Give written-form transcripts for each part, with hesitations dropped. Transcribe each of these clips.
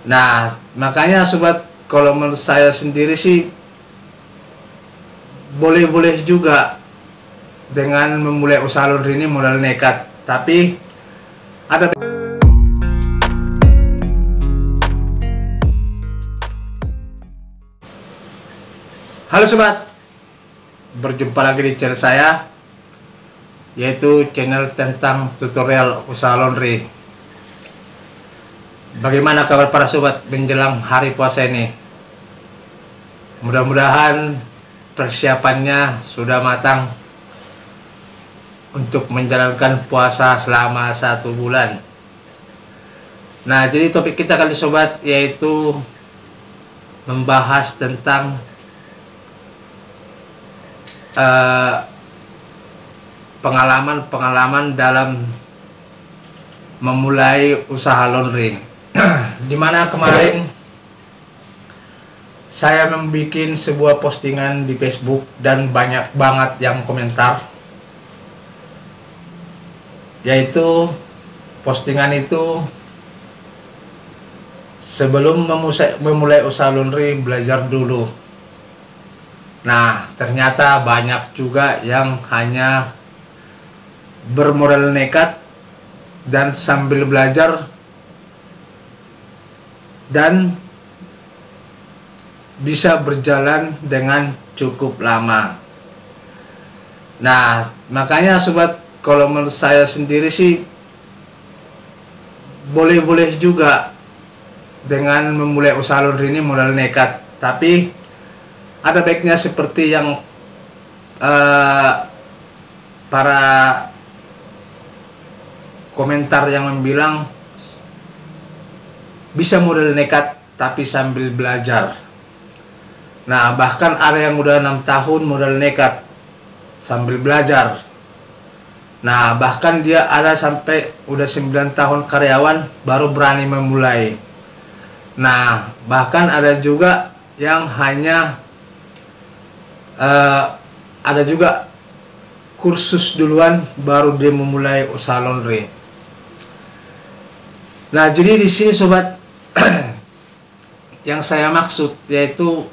Nah, makanya sobat, kalau menurut saya sendiri sih boleh-boleh juga dengan memulai usaha laundry ini modal nekat. Tapi ada. Halo sobat, berjumpa lagi di channel saya, yaitu channel tentang tutorial usaha laundry. Bagaimana kabar para sobat menjelang hari puasa ini? Mudah-mudahan persiapannya sudah matang untuk menjalankan puasa selama 1 bulan. Nah, jadi topik kita kali sobat yaitu membahas tentang pengalaman dalam memulai usaha laundry. Dimana kemarin saya membuat sebuah postingan di Facebook dan banyak banget yang komentar, yaitu postingan itu sebelum memulai usaha laundry belajar dulu. Nah, ternyata banyak juga yang hanya bermodal nekat dan sambil belajar dan bisa berjalan dengan cukup lama. Nah, makanya sobat, kalau menurut saya sendiri sih boleh-boleh juga dengan memulai usaha laundry ini modal nekat. Tapi ada baiknya seperti yang para komentar yang bilang bisa modal nekat tapi sambil belajar. Nah, bahkan ada yang udah 6 tahun modal nekat sambil belajar. Nah, bahkan dia ada sampai udah 9 tahun karyawan baru berani memulai. Nah, bahkan ada juga yang hanya ada juga kursus duluan baru dia memulai usaha laundry. Nah, jadi di sini sobat, yang saya maksud yaitu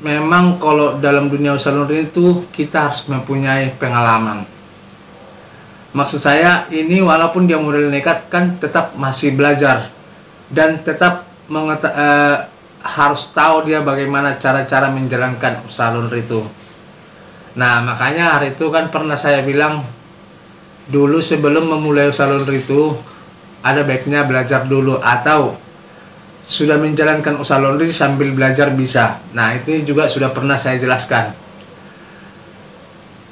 memang kalau dalam dunia usaha laundry itu kita harus mempunyai pengalaman. Maksud saya ini walaupun dia modal nekat kan tetap masih belajar dan tetap harus tahu dia bagaimana cara-cara menjalankan usaha laundry itu. Nah, makanya hari itu kan pernah saya bilang dulu sebelum memulai usaha laundry itu ada baiknya belajar dulu, atau sudah menjalankan usaha laundry sambil belajar bisa. Nah, itu juga sudah pernah saya jelaskan.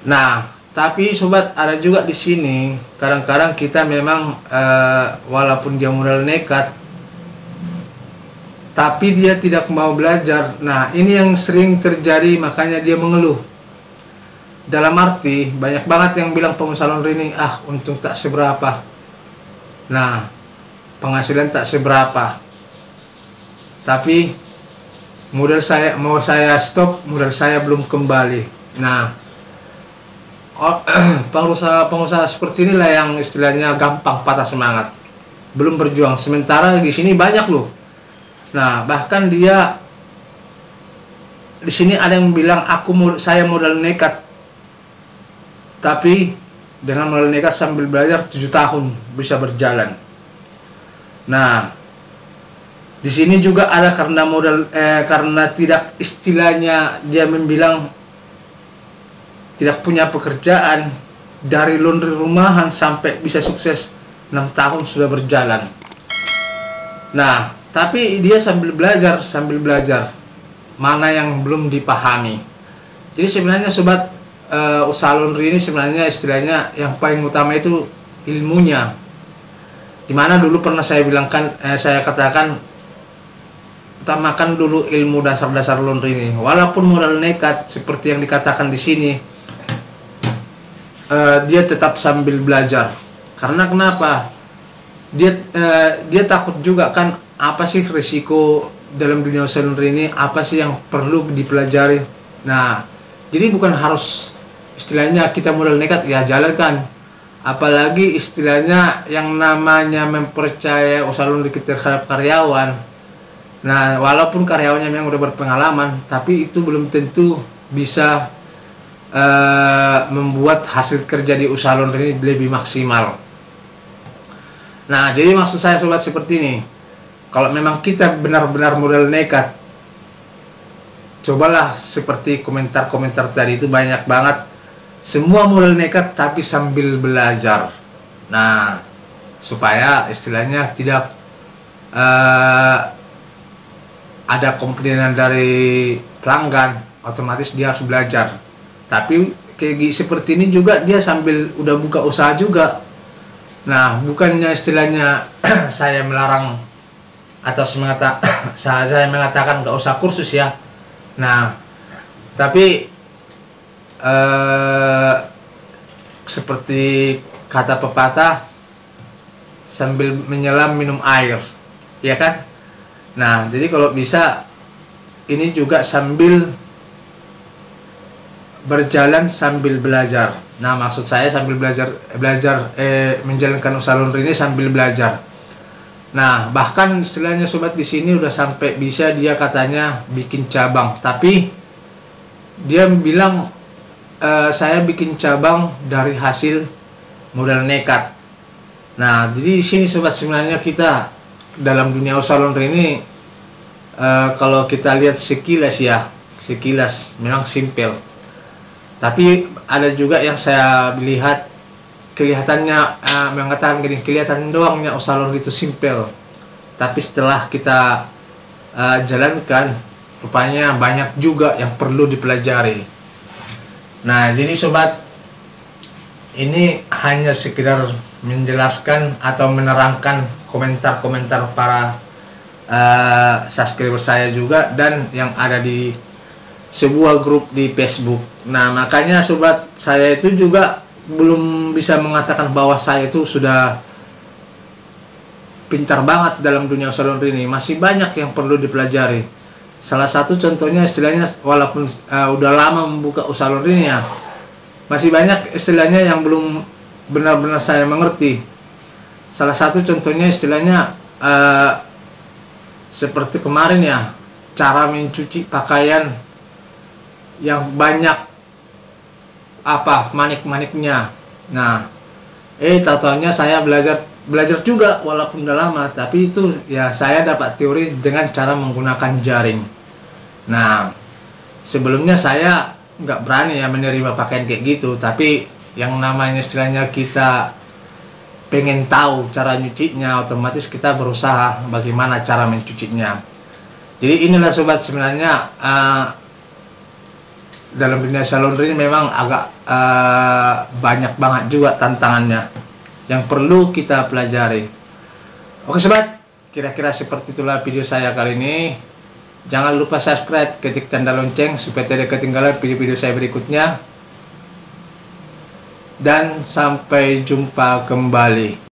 Nah, tapi sobat, ada juga di sini kadang-kadang kita memang walaupun dia modal nekat tapi dia tidak mau belajar. Nah, ini yang sering terjadi, makanya dia mengeluh. Dalam arti banyak banget yang bilang pengusaha laundry ini untung tak seberapa. Nah, penghasilan tak seberapa. Tapi modal saya mau saya stop, modal saya belum kembali. Nah, pengusaha seperti inilah yang istilahnya gampang patah semangat, belum berjuang. Sementara di sini banyak loh. Nah, bahkan dia di sini ada yang bilang saya modal nekat, tapi dengan modal nekat sambil belajar 7 tahun bisa berjalan. Nah, di sini juga ada karena karena tidak, istilahnya dia membilang tidak punya pekerjaan, dari laundry rumahan sampai bisa sukses 6 tahun sudah berjalan. Nah, tapi dia sambil belajar, mana yang belum dipahami. Jadi sebenarnya sobat, usaha laundry ini sebenarnya istilahnya yang paling utama itu ilmunya. Dimana dulu pernah saya saya katakan utamakan dulu ilmu dasar-dasar laundry ini. Walaupun modal nekat seperti yang dikatakan di sini, dia tetap sambil belajar. Karena kenapa? Dia takut juga kan, apa sih risiko dalam dunia usaha laundry ini, apa sih yang perlu dipelajari. Nah, jadi bukan harus istilahnya kita modal nekat ya jalankan, apalagi istilahnya yang namanya mempercayai usaha laundry terhadap karyawan. Nah, walaupun karyawannya memang udah berpengalaman, tapi itu belum tentu bisa membuat hasil kerja di usaha laundry ini lebih maksimal. Nah, jadi maksud saya sobat seperti ini, kalau memang kita benar-benar modal nekat, cobalah seperti komentar-komentar tadi itu banyak banget, semua modal nekat tapi sambil belajar. Nah, supaya istilahnya tidak ada komplainan dari pelanggan, otomatis dia harus belajar. Tapi kayak seperti ini juga dia sambil udah buka usaha juga. Nah, bukannya istilahnya saya melarang atau saya mengatakan nggak usah kursus ya. Nah, tapi seperti kata pepatah, sambil menyelam minum air, ya kan? Nah, jadi kalau bisa ini juga sambil berjalan sambil belajar. Nah, maksud saya sambil menjalankan usaha laundry ini sambil belajar. Nah, bahkan istilahnya sobat di sini udah sampai bisa dia katanya bikin cabang, tapi dia bilang saya bikin cabang dari hasil modal nekat. Nah, jadi di sini sobat sebenarnya kita dalam dunia usaha laundry ini kalau kita lihat sekilas memang simpel. Tapi ada juga yang saya lihat kelihatannya mengatakan gini, kelihatan doangnya usaha laundry itu simpel. Tapi setelah kita jalankan, rupanya banyak juga yang perlu dipelajari. Nah, jadi sobat, ini hanya sekedar menjelaskan atau menerangkan komentar-komentar para subscriber saya juga dan yang ada di sebuah grup di Facebook. Nah, makanya sobat, saya itu juga belum bisa mengatakan bahwa saya itu sudah pintar banget dalam dunia usaha laundry ini. Masih banyak yang perlu dipelajari. Salah satu contohnya istilahnya, walaupun udah lama membuka usaha laundry ini ya, masih banyak istilahnya yang belum benar-benar saya mengerti. Salah satu contohnya istilahnya seperti kemarin ya, cara mencuci pakaian yang banyak manik-maniknya. Nah, tahu-taunya saya belajar juga walaupun udah lama, tapi itu ya saya dapat teori dengan cara menggunakan jaring. Nah, sebelumnya saya nggak berani ya menerima pakaian kayak gitu, tapi yang namanya istilahnya kita pengen tahu cara nyucinya, otomatis kita berusaha bagaimana cara mencucinya. Jadi inilah sobat sebenarnya dalam dunia usaha laundry ini memang agak banyak banget juga tantangannya yang perlu kita pelajari. Oke sobat, kira-kira seperti itulah video saya kali ini. Jangan lupa subscribe, ketik tanda lonceng supaya tidak ketinggalan video-video saya berikutnya. Dan sampai jumpa kembali.